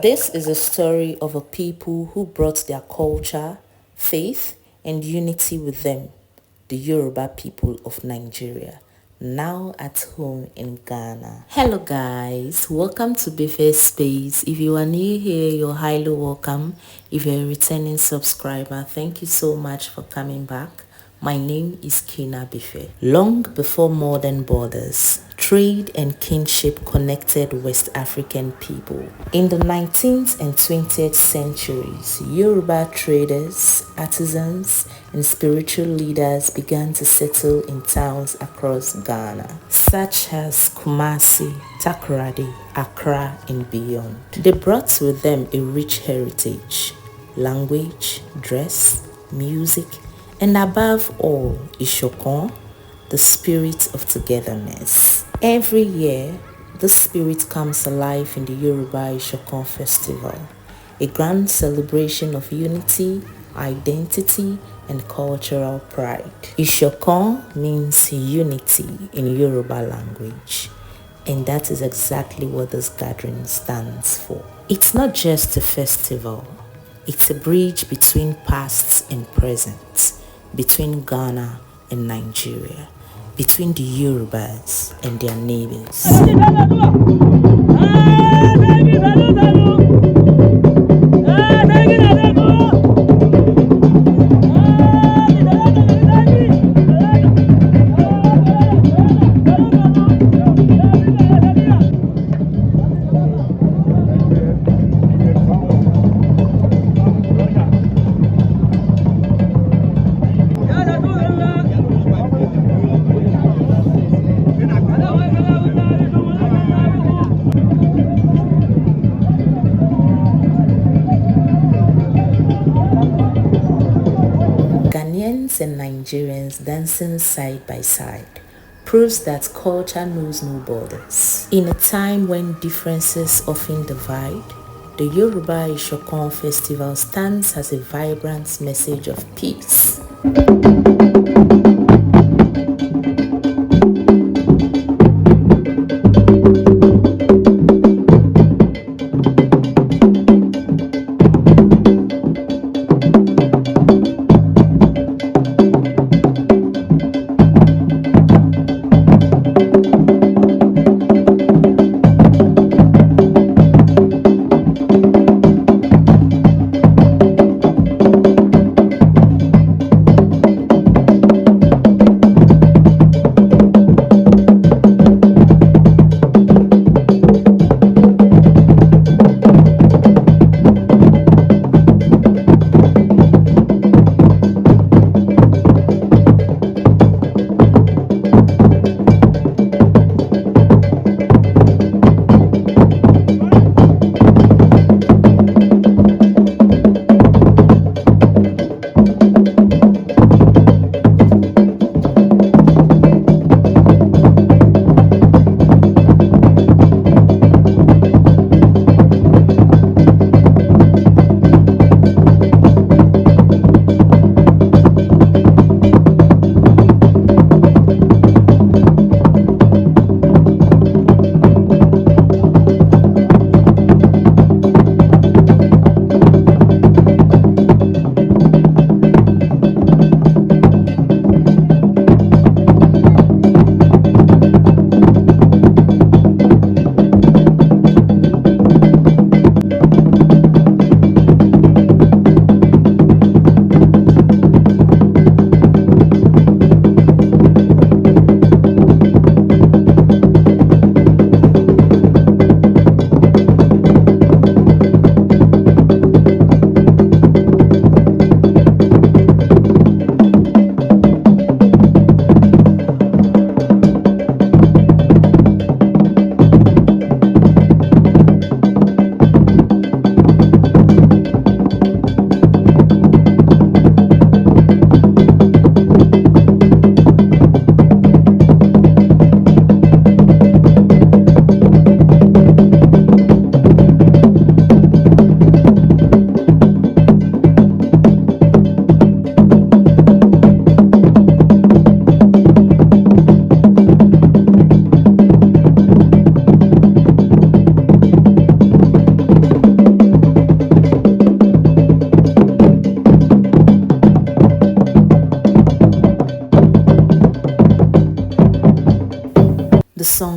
This is a story of a people who brought their culture, faith, and unity with them, the Yoruba people of Nigeria, now at home in Ghana. Hello guys, welcome to BEFE'S space. If you are new here, you're highly welcome. If you're a returning subscriber, thank you so much for coming back. My name is Kina Befe. Long before modern borders, trade and kinship connected West African people. In the 19th and 20th centuries, Yoruba traders, artisans, and spiritual leaders began to settle in towns across Ghana, such as Kumasi, Takoradi, Accra, and beyond. They brought with them a rich heritage, language, dress, music, and above all, Isokan, the spirit of togetherness. Every year, this spirit comes alive in the Yoruba Isokon Festival, a grand celebration of unity, identity, and cultural pride. Isokan means unity in Yoruba language, and that is exactly what this gathering stands for. It's not just a festival, it's a bridge between past and present, between Ghana and Nigeria, between the Yorubas and their neighbors. Ghanaians and Nigerians dancing side by side proves that culture knows no borders. In a time when differences often divide, the Yoruba Isokon Festival stands as a vibrant message of peace.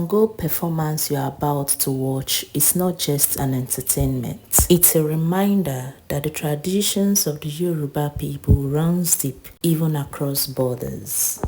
Sango performance you are about to watch is not just an entertainment. It's a reminder that the traditions of the Yoruba people runs deep even across borders.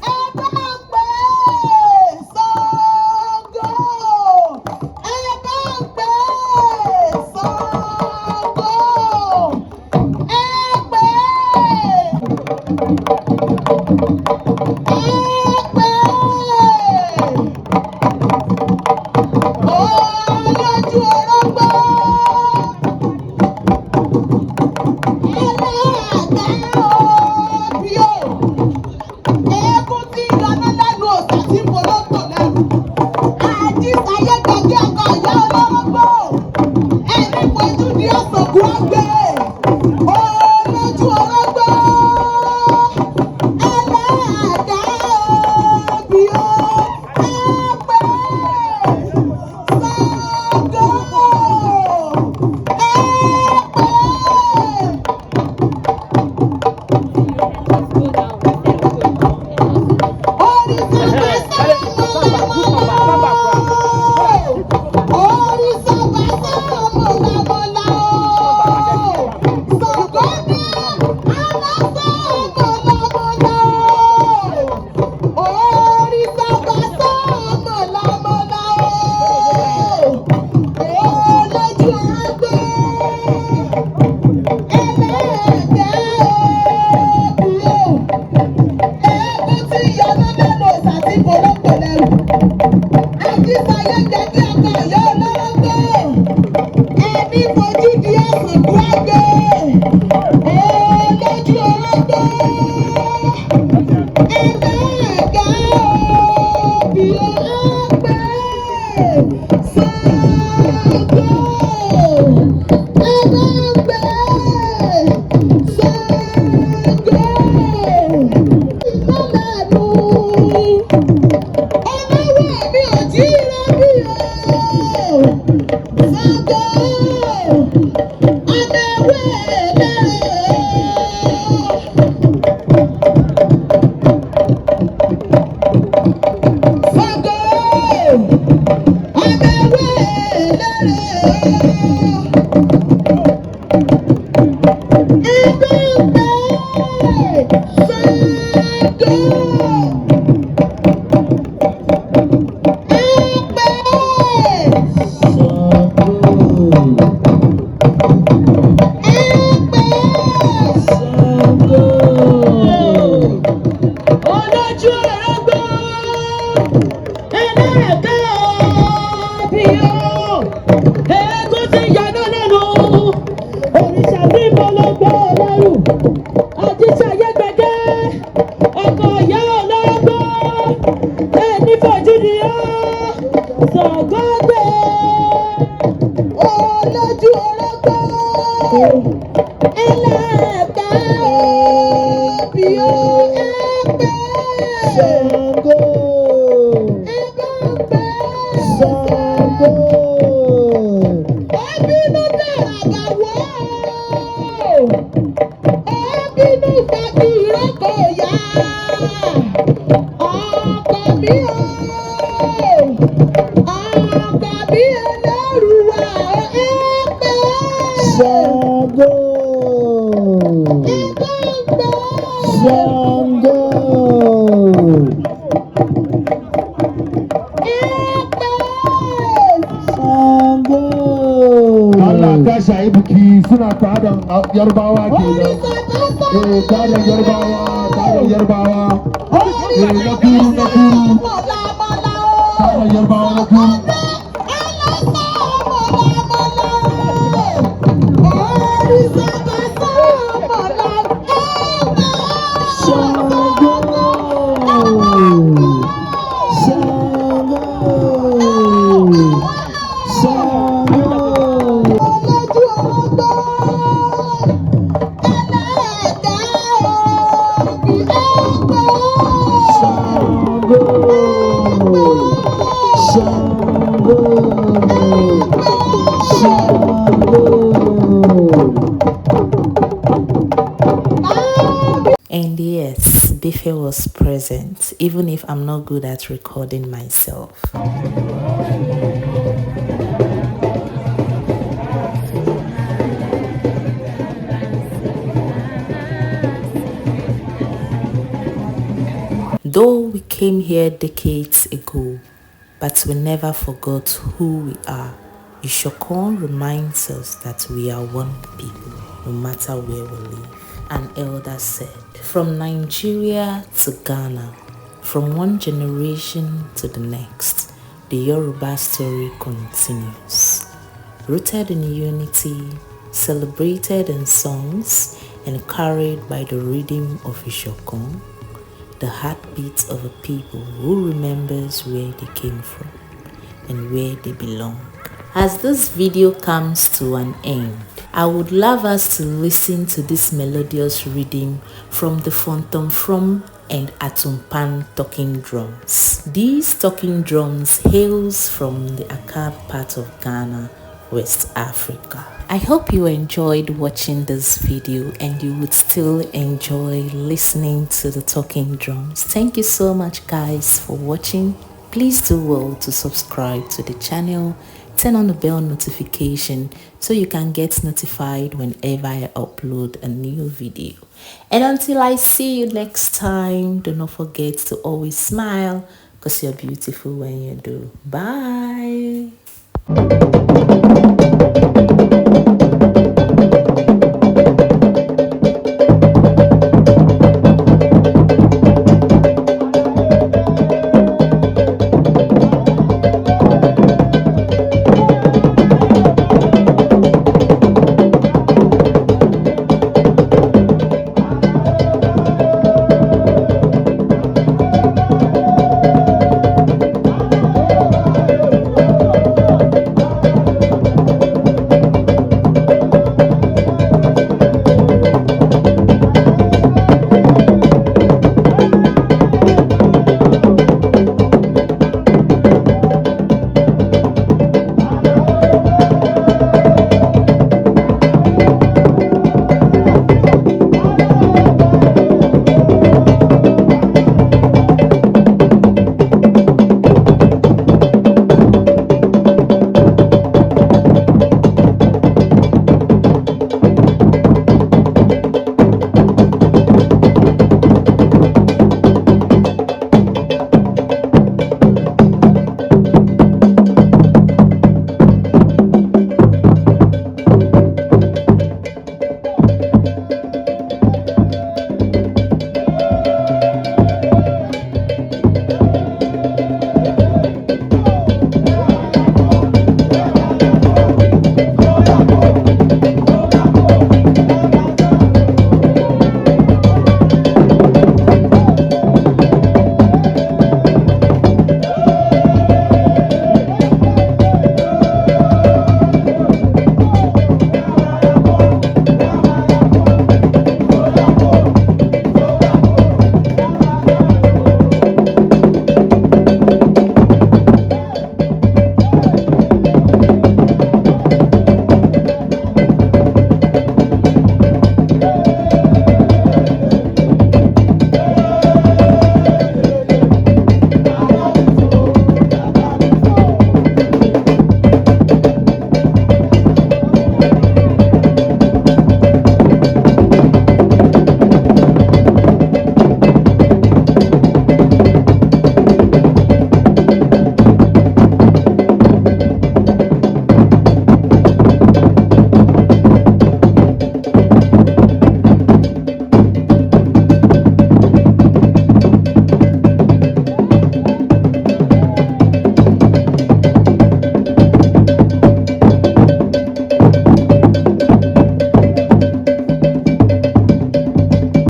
Yorùbá kenan tarin Yorùbawa na kuru tarin Yorùbawa na kuru And yes, Bife was present, even if I'm not good at recording myself. Though we came here decades ago, but we never forgot who we are. Isokan reminds us that we are one people, no matter where we live. An elder said, from Nigeria to Ghana, from one generation to the next, the Yoruba story continues. Rooted in unity, celebrated in songs, and carried by the rhythm of Isokan, the heartbeat of a people who remembers where they came from and where they belong. As this video comes to an end, I would love us to listen to this melodious rhythm from the Fontom From and Atumpan talking drums. These talking drums hails from the Akab part of Ghana, West Africa. I hope you enjoyed watching this video and you would still enjoy listening to the talking drums. Thank you so much guys for watching. Please do well to subscribe to the channel, turn on the bell notification so you can get notified whenever I upload a new video. And until I see you next time, do not forget to always smile because you're beautiful when you do. Bye.